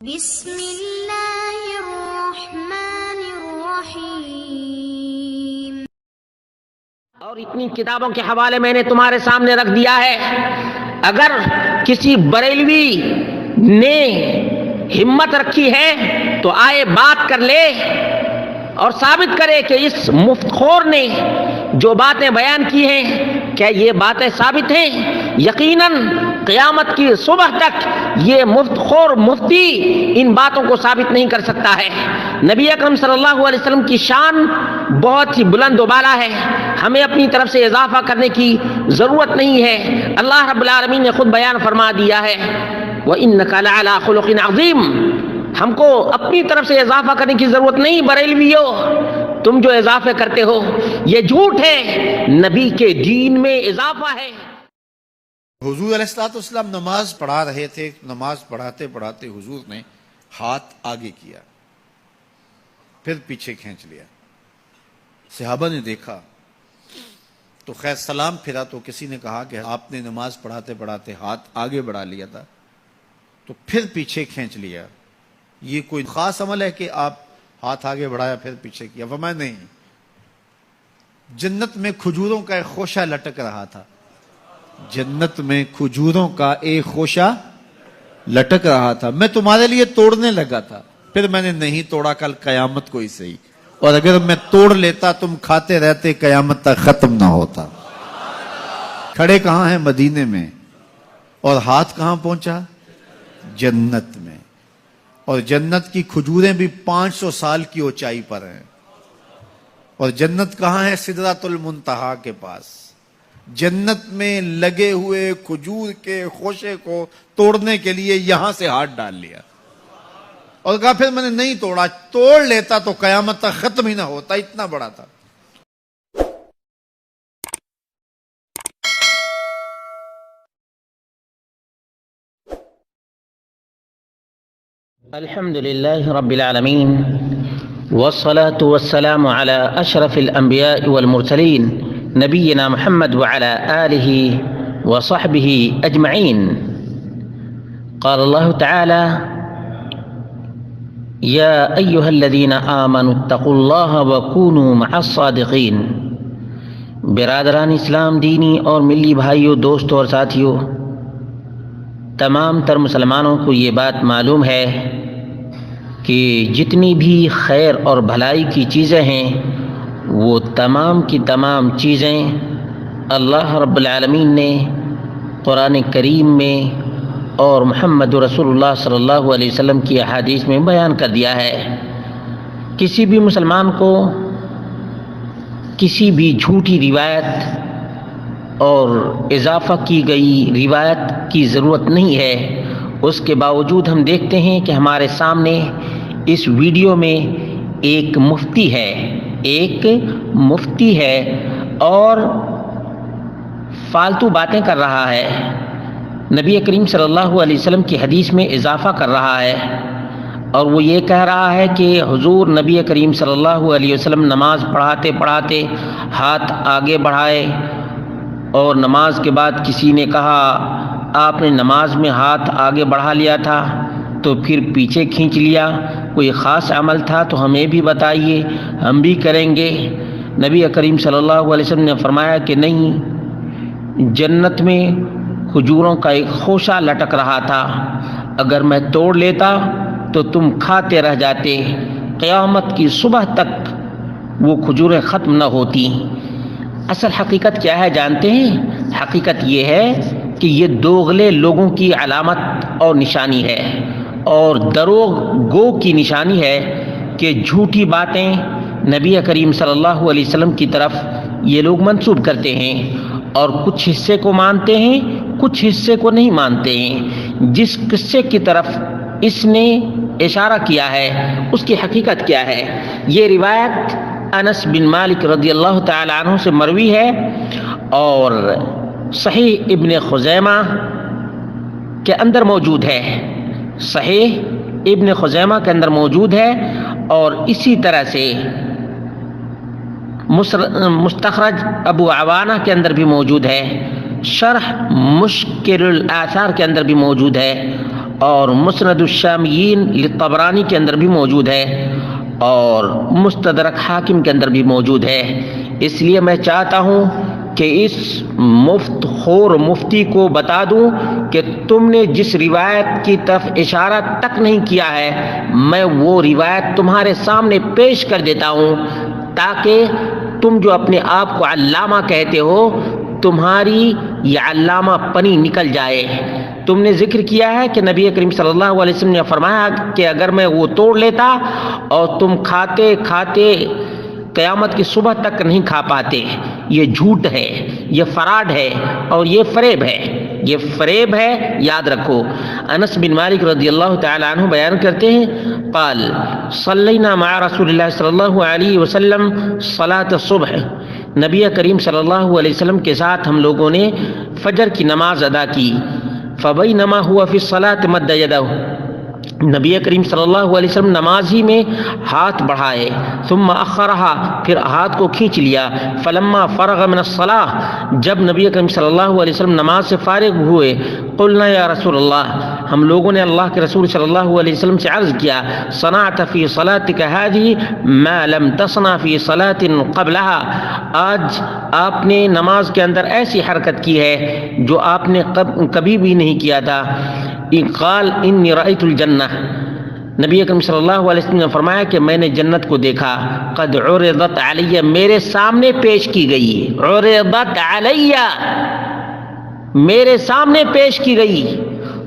بسم اللہ الرحمن الرحیم۔ اور اتنی کتابوں کے حوالے میں نے تمہارے سامنے رکھ دیا ہے، اگر کسی بریلوی نے ہمت رکھی ہے تو آئے بات کر لے اور ثابت کرے کہ اس مفت خور نے جو باتیں بیان کی ہیں کیا یہ باتیں ثابت ہیں۔ یقیناً قیامت کی صبح تک یہ مفت خور مفتی ان باتوں کو ثابت نہیں کر سکتا ہے۔ نبی اکرم صلی اللہ علیہ وسلم کی شان بہت ہی بلند و بالا ہے، ہمیں اپنی طرف سے اضافہ کرنے کی ضرورت نہیں ہے۔ اللہ رب العالمین نے خود بیان فرما دیا ہے وَإِنَّكَ لَعَلَىٰ خُلُقٍ عَظِيمٍ۔ ہم کو اپنی طرف سے اضافہ کرنے کی ضرورت نہیں۔ بریلویو، تم جو اضافے کرتے ہو یہ جھوٹ ہے، نبی کے دین میں اضافہ ہے۔ حضور علیہ السلام نماز پڑھا رہے تھے، نماز پڑھاتے پڑھاتے حضور نے ہاتھ آگے کیا، پھر پیچھے کھینچ لیا۔ صحابہ نے دیکھا تو خیر سلام پھرا تو کسی نے کہا کہ آپ نے نماز پڑھاتے پڑھاتے ہاتھ آگے بڑھا لیا تھا تو پھر پیچھے کھینچ لیا، یہ کوئی خاص عمل ہے کہ آپ ہاتھ آگے بڑھایا پھر پیچھے کیا؟ فرمایا نہیں، جنت میں کھجوروں کا ایک خوشہ لٹک رہا تھا، جنت میں کھجوروں کا ایک خوشہ لٹک رہا تھا، میں تمہارے لیے توڑنے لگا تھا، پھر میں نے نہیں توڑا، کل قیامت کو ہی صحیح، اور اگر میں توڑ لیتا تم کھاتے رہتے قیامت تک ختم نہ ہوتا۔ کھڑے کہاں ہیں؟ مدینے میں، اور ہاتھ کہاں پہنچا؟ جنت میں، اور جنت کی کھجوریں بھی 500 سال کی اونچائی پر ہیں، اور جنت کہاں ہے؟ سدرۃ المنتہا کے پاس۔ جنت میں لگے ہوئے کھجور کے خوشے کو توڑنے کے لیے یہاں سے ہاتھ ڈال لیا اور کہا پھر میں نے نہیں توڑا، توڑ لیتا تو قیامت تک ختم ہی نہ ہوتا، اتنا بڑا تھا۔ الحمد للہ رب العالمین والصلاة والسلام على اشرف الانبیاء والمرسلین نبینا محمد وعلى آلہ وصحبہ اجمعین۔ قال اللہ تعالی یا ایہا الذین آمنوا اتقوا اللہ وکونوا مع الصادقین۔ برادران اسلام، دینی اور ملی بھائیوں، دوستوں اور ساتھیوں، تمام تر مسلمانوں کو یہ بات معلوم ہے کہ جتنی بھی خیر اور بھلائی کی چیزیں ہیں وہ تمام کی تمام چیزیں اللہ رب العالمین نے قرآن کریم میں اور محمد رسول اللہ صلی اللہ علیہ وسلم کی احادیث میں بیان کر دیا ہے۔ کسی بھی مسلمان کو کسی بھی جھوٹی روایت اور اضافہ کی گئی روایت کی ضرورت نہیں ہے۔ اس کے باوجود ہم دیکھتے ہیں کہ ہمارے سامنے اس ویڈیو میں ایک مفتی ہے اور فالتو باتیں کر رہا ہے، نبی کریم صلی اللہ علیہ وسلم کی حدیث میں اضافہ کر رہا ہے، اور وہ یہ کہہ رہا ہے کہ حضور نبی کریم صلی اللہ علیہ وسلم نماز پڑھاتے پڑھاتے ہاتھ آگے بڑھائے، اور نماز کے بعد کسی نے کہا آپ نے نماز میں ہاتھ آگے بڑھا لیا تھا تو پھر پیچھے کھینچ لیا، کوئی خاص عمل تھا تو ہمیں بھی بتائیے، ہم بھی کریں گے۔ نبی کریم صلی اللہ علیہ وسلم نے فرمایا کہ نہیں، جنت میں کھجوروں کا ایک خوشہ لٹک رہا تھا، اگر میں توڑ لیتا تو تم کھاتے رہ جاتے، قیامت کی صبح تک وہ کھجوریں ختم نہ ہوتی۔ اصل حقیقت کیا ہے جانتے ہیں؟ حقیقت یہ ہے کہ یہ دوغلے لوگوں کی علامت اور نشانی ہے، اور دروغ گو کی نشانی ہے کہ جھوٹی باتیں نبی کریم صلی اللہ علیہ وسلم کی طرف یہ لوگ منسوب کرتے ہیں، اور کچھ حصے کو مانتے ہیں، کچھ حصے کو نہیں مانتے ہیں۔ جس قصے کی طرف اس نے اشارہ کیا ہے اس کی حقیقت کیا ہے؟ یہ روایت انس بن مالک رضی اللہ تعالی عنہ سے مروی ہے، اور صحیح ابن خزیمہ کے اندر موجود ہے، صحیح ابن خزیمہ کے اندر موجود ہے، اور اسی طرح سے مستخرج ابو عوانہ کے اندر بھی موجود ہے، شرح مشکل الآثار کے اندر بھی موجود ہے، اور مسند الشامیین للطبرانی کے اندر بھی موجود ہے اور مستدرک حاکم کے اندر بھی موجود ہے۔ اس لیے میں چاہتا ہوں کہ اس مفت خور مفتی کو بتا دوں کہ تم نے جس روایت کی طرف اشارہ تک نہیں کیا ہے، میں وہ روایت تمہارے سامنے پیش کر دیتا ہوں تاکہ تم جو اپنے آپ کو علامہ کہتے ہو، تمہاری یہ علامہ پنی نکل جائے۔ تم نے ذکر کیا ہے کہ نبی کریم صلی اللہ علیہ وسلم نے فرمایا کہ اگر میں وہ توڑ لیتا اور تم کھاتے کھاتے قیامت کی صبح تک نہیں کھا پاتے۔ یہ جھوٹ ہے، یہ فراڈ ہے اور یہ فریب ہے، یہ فریب ہے، یاد رکھو۔ انس بن مالک رضی اللہ تعالی عنہ بیان کرتے ہیں قال صلینا مع رسول اللہ صلی اللہ علیہ وسلم صلاۃ الصبح، نبی کریم صلی اللہ علیہ وسلم کے ساتھ ہم لوگوں نے فجر کی نماز ادا کی۔ فبینما ہوا فی الصلاۃ مد یدہ، نبی کریم صلی اللہ علیہ وسلم نماز ہی میں ہاتھ بڑھائے، ثم اخرہا، پھر ہاتھ کو کھینچ لیا۔ فلما فرغ من الصلاۃ، جب نبی کریم صلی اللہ علیہ وسلم نماز سے فارغ ہوئے، قلنا یا رسول اللہ، ہم لوگوں نے اللہ کے رسول صلی اللہ علیہ وسلم سے عرض کیا، صنعت فی صلاتک ہذہ ما لم تصنع فی صلاۃ قبلها، آج آپ نے نماز کے اندر ایسی حرکت کی ہے جو آپ نے کبھی بھی نہیں کیا تھا۔ قال انی رأیت الجنہ، نبی اکرم صلی اللہ علیہ وسلم نے فرمایا کہ میں نے جنت کو دیکھا، قد عرضت علی، میرے سامنے پیش کی گئی، عرضت علی، میرے سامنے پیش کی گئی،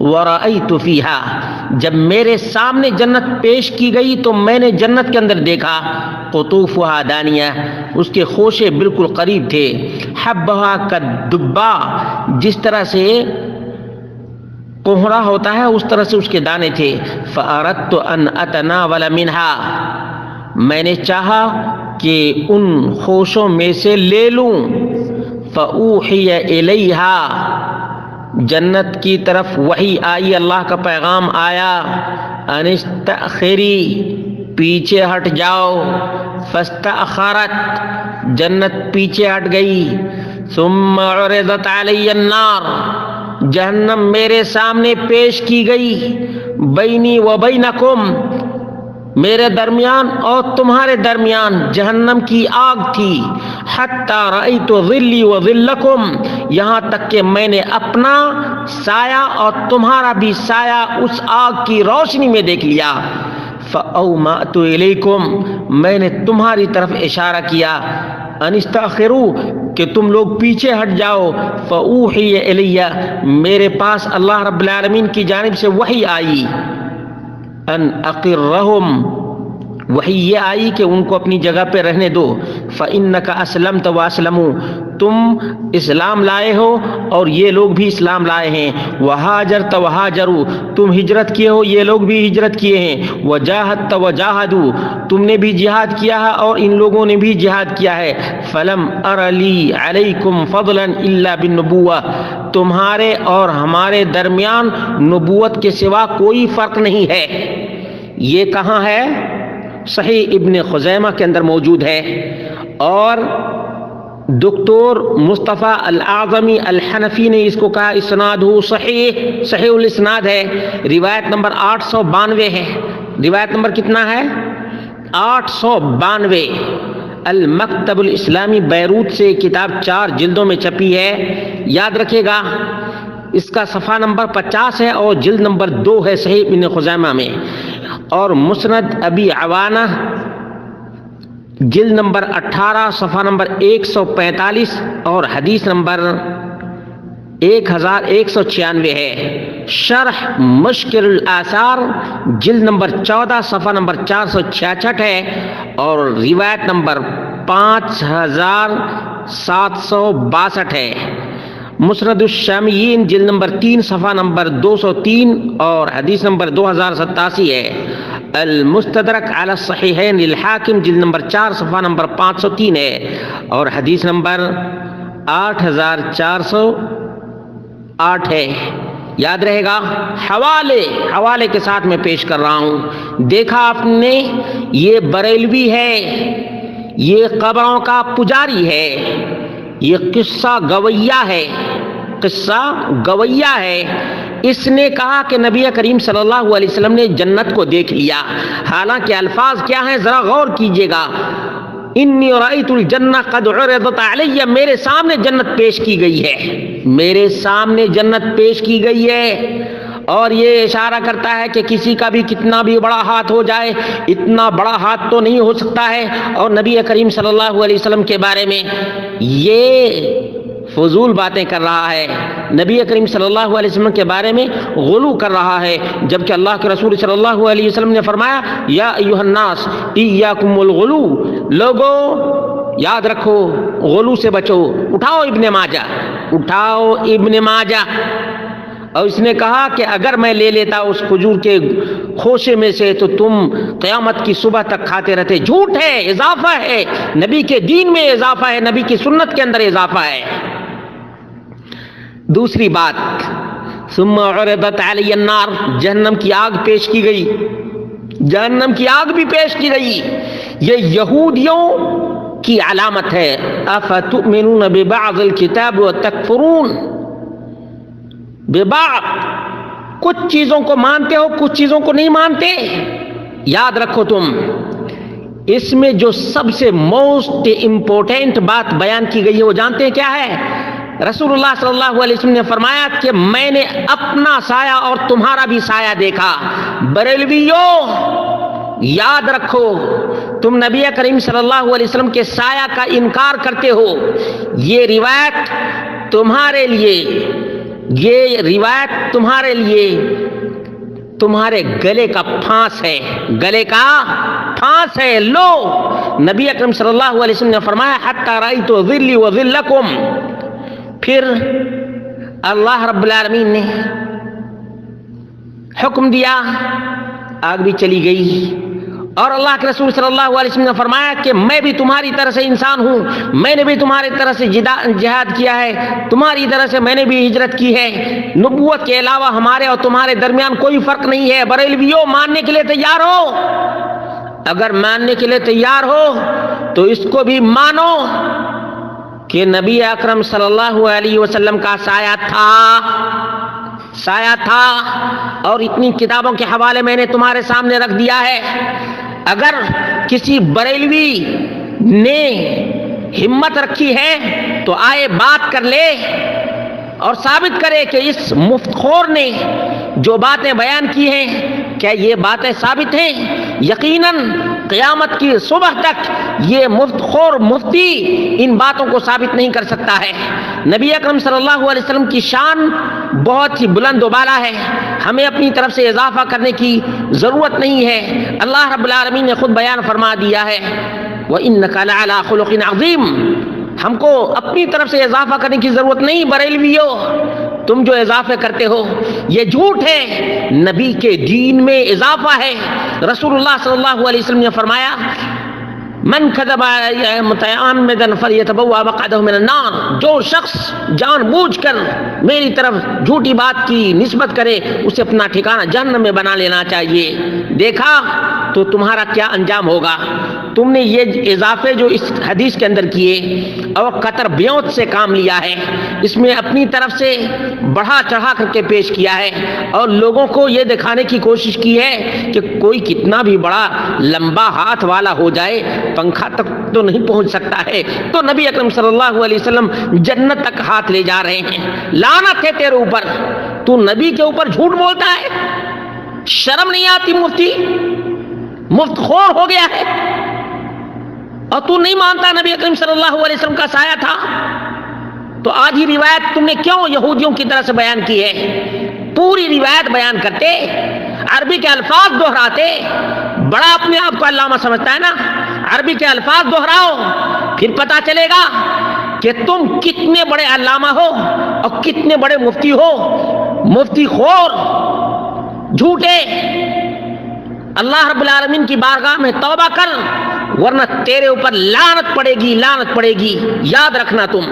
ورأیت فیہا، جب میرے سامنے جنت پیش کی گئی تو میں نے جنت کے اندر دیکھا، قطوفہا دانیہ، اس کے خوشے بالکل قریب تھے، حبہا کالدبا، جس طرح سے کوہرا ہوتا ہے اس طرح سے اس کے دانے تھے۔ فأردت ان اتناول منہا، میں نے چاہا کہ ان خوشوں میں سے لے لوں۔ فأوحی الیہا، جنت کی طرف وحی آئی، اللہ کا پیغام آیا، ان استأخری، پیچھے ہٹ جاؤ۔ فاستأخرت، جنت پیچھے ہٹ گئی۔ ثم عرضت علی النار، جہنم میرے سامنے پیش کی گئی، بینی و بینکم، میرے درمیان اور تمہارے درمیان جہنم کی آگ تھی۔ حتی رأیت ظلی و ظلکم، یہاں تک کہ میں نے اپنا سایہ اور تمہارا بھی سایہ اس آگ کی روشنی میں دیکھ لیا۔ فأومأت الیکم، میں نے تمہاری طرف اشارہ کیا، ان استأخروا، کہ تم لوگ پیچھے ہٹ جاؤ۔ فأوحی الی، میرے پاس اللہ رب العالمین کی جانب سے وحی آئی، ان اقرہم، وحی یہ آئی کہ ان کو اپنی جگہ پہ رہنے دو۔ فإنک اسلمت واسلموا، تم اسلام لائے ہو اور یہ لوگ بھی اسلام لائے ہیں۔ وہاجرت وہاجروا، تم ہجرت کیے ہو، یہ لوگ بھی ہجرت کیے ہیں۔ وجاہدت وجاہدوا، تم نے بھی جہاد کیا ہے اور ان لوگوں نے بھی جہاد کیا ہے۔ فلم ار لی علیکم فضلا الا بالنبوۃ، تمہارے اور ہمارے درمیان نبوت کے سوا کوئی فرق نہیں ہے۔ یہ کہاں ہے؟ صحیح ابن خزیمہ کے اندر موجود ہے، اور دکتور مصطفیٰ الاعظمی الحنفی نے اس کو کہا اسناد صحیح الاسناد ہے، روایت نمبر 892 ہے۔ روایت نمبر کتنا ہے؟ 892۔ المکتب الاسلامی بیروت سے کتاب 4 جلدوں میں چھپی ہے، یاد رکھے گا۔ اس کا صفحہ نمبر 50 ہے اور جلد نمبر 2 ہے صحیح ابن خزیمہ میں۔ اور مسند ابی عوانہ جلد نمبر 18 صفحہ نمبر 145 اور حدیث نمبر 1196 ہے۔ شرح مشکل الآثار جلد نمبر 14 صفحہ نمبر 466 ہے اور روایت نمبر 5762 ہے۔ مسند الشامیین جلد نمبر 3 صفحہ نمبر 203 اور حدیث نمبر 2087 ہے۔ المستدرک علی الصحیحین للحاکم جلد نمبر 4 صفحہ نمبر 503 ہے اور حدیث نمبر 8408 ہے، یاد رہے گا۔ حوالے کے ساتھ میں پیش کر رہا ہوں۔ دیکھا آپ نے، یہ بریلوی ہے، یہ قبروں کا پجاری ہے، یہ قصہ گویا ہے، اس نے کہا کہ نبی کریم صلی اللہ علیہ وسلم نے جنت کو دیکھ لیا. حالانکہ الفاظ کیا ہیں ذرا غور کیجئے گا. انی رأیت الجنہ قد عرضت علی، میرے سامنے جنت پیش کی گئی ہے، میرے سامنے جنت پیش کی گئی ہے. اور یہ اشارہ کرتا ہے کہ کسی کا بھی کتنا بھی بڑا ہاتھ ہو جائے، اتنا بڑا ہاتھ تو نہیں ہو سکتا ہے. اور نبی کریم صلی اللہ علیہ وسلم کے بارے میں یہ فضول باتیں کر رہا ہے، نبی کریم صلی اللہ علیہ وسلم کے بارے میں غلو کر رہا ہے، جبکہ اللہ کے رسول صلی اللہ علیہ وسلم نے فرمایا یا ایھا الناس ایاکم الغلو، لوگو یاد رکھو غلو سے بچو. اٹھاؤ ابن ماجہ، اٹھاؤ ابن ماجہ. اور اس نے کہا کہ اگر میں لے لیتا اس کھجور کے خوشے میں سے تو تم قیامت کی صبح تک کھاتے رہتے. جھوٹ ہے، اضافہ ہے، نبی کے دین میں اضافہ ہے، نبی کی سنت کے اندر اضافہ ہے. دوسری بات، ثم عرضت علی النار، جہنم کی آگ پیش کی گئی، جہنم کی آگ بھی پیش کی گئی. یہ یہودیوں کی علامت ہے. افتؤمنون ببعض الکتاب وتکفرون ببعض، کچھ چیزوں کو مانتے ہو کچھ چیزوں کو نہیں مانتے. یاد رکھو تم، اس میں جو سب سے موسٹ امپورٹنٹ بات بیان کی گئی ہے وہ جانتے ہیں کیا ہے؟ رسول اللہ صلی اللہ علیہ وسلم نے فرمایا کہ میں نے اپنا سایہ اور تمہارا بھی سایہ دیکھا. بریلویو یاد رکھو، تم نبی کریم صلی اللہ علیہ وسلم کے سایہ کا انکار کرتے ہو. یہ روایت تمہارے لیے، یہ روایت تمہارے لیے تمہارے گلے کا پھانس ہے، گلے کا پھانس ہے. لو، نبی اکرم صلی اللہ علیہ وسلم نے فرمایا حتی رأیت ظلی وظلکم. پھر اللہ رب العالمین نے حکم دیا، آگ بھی چلی گئی. اور اللہ کے رسول صلی اللہ علیہ وسلم نے فرمایا کہ میں بھی تمہاری طرح سے انسان ہوں، میں نے بھی تمہاری طرح سے جہاد کیا ہے، تمہاری طرح سے میں نے بھی ہجرت کی ہے. نبوت کے علاوہ ہمارے اور تمہارے درمیان کوئی فرق نہیں ہے. بریلویوں ماننے کے لیے تیار ہو؟ اگر ماننے کے لیے تیار ہو تو اس کو بھی مانو کہ نبی اکرم صلی اللہ علیہ وسلم کا سایہ تھا، سایہ تھا. اور اتنی کتابوں کے حوالے میں نے تمہارے سامنے رکھ دیا ہے. اگر کسی بریلوی نے ہمت رکھی ہے تو آئے بات کر لے اور ثابت کرے کہ اس مفت خور نے جو باتیں بیان کی ہیں کیا یہ باتیں ثابت ہیں. یقیناً قیامت کی صبح تک یہ مفت خور مفتی ان باتوں کو ثابت نہیں کر سکتا ہے. نبی اکرم صلی اللہ علیہ وسلم کی شان بہت ہی بلند و بالا ہے، ہمیں اپنی طرف سے اضافہ کرنے کی ضرورت نہیں ہے. اللہ رب العالمین نے خود بیان فرما دیا ہے وَإِنَّكَ لَعَلَىٰ خُلُقٍ عَظِيمٍ. ہم کو اپنی طرف سے اضافہ کرنے کی ضرورت نہیں. بریلویو، تم جو اضافے کرتے ہو یہ جھوٹ ہے، نبی کے دین میں اضافہ ہے. رسول اللہ صلی اللہ علیہ وسلم نے فرمایا من کذب متعمدا فلیتبوأ مقعدہ من النار. جو شخص جان بوجھ کر میری طرف جھوٹی بات کی نسبت کرے اسے اپنا ٹھکانہ جہنم میں بنا لینا چاہیے. دیکھا تو تمہارا کیا انجام ہوگا. تم نے یہ اضافے جو اس حدیث کے اندر کیے اور قطر بیوت سے کام لیا ہے، اس میں اپنی طرف سے بڑھا چڑھا کر کے پیش کیا ہے اور لوگوں کو یہ دکھانے کی کوشش کی ہے کہ کوئی کتنا بھی بڑا لمبا ہاتھ والا ہو جائے پنکھا تک تو نہیں پہنچ سکتا ہے. تو نبی اکرم صلی اللہ علیہ وسلم جنت تک ہاتھ لے جا رہے ہیں. لعنت ہے تیرے اوپر، تو نبی کے اوپر جھوٹ بولتا ہے. شرم نہیں آتی؟ مفتی مفت خور ہو گیا ہے اور تو نہیں مانتا نبی اکرم صلی اللہ علیہ وسلم کا سایہ تھا. تو آدھی روایت تم نے کیوں یہودیوں کی طرح سے بیان کی ہے؟ پوری روایت بیان کرتے، عربی کے الفاظ دہراتے. بڑا اپنے آپ کو علامہ سمجھتا ہے نا. عربی کے الفاظ دہراؤ، پھر پتا چلے گا کہ تم کتنے بڑے علامہ ہو اور کتنے بڑے مفتی ہو. مفتی خور، جھوٹے. اللہ رب العالمین کی بارگاہ میں توبہ کر ورنہ تیرے اوپر لعنت پڑے گی، لعنت پڑے گی. یاد رکھنا تم.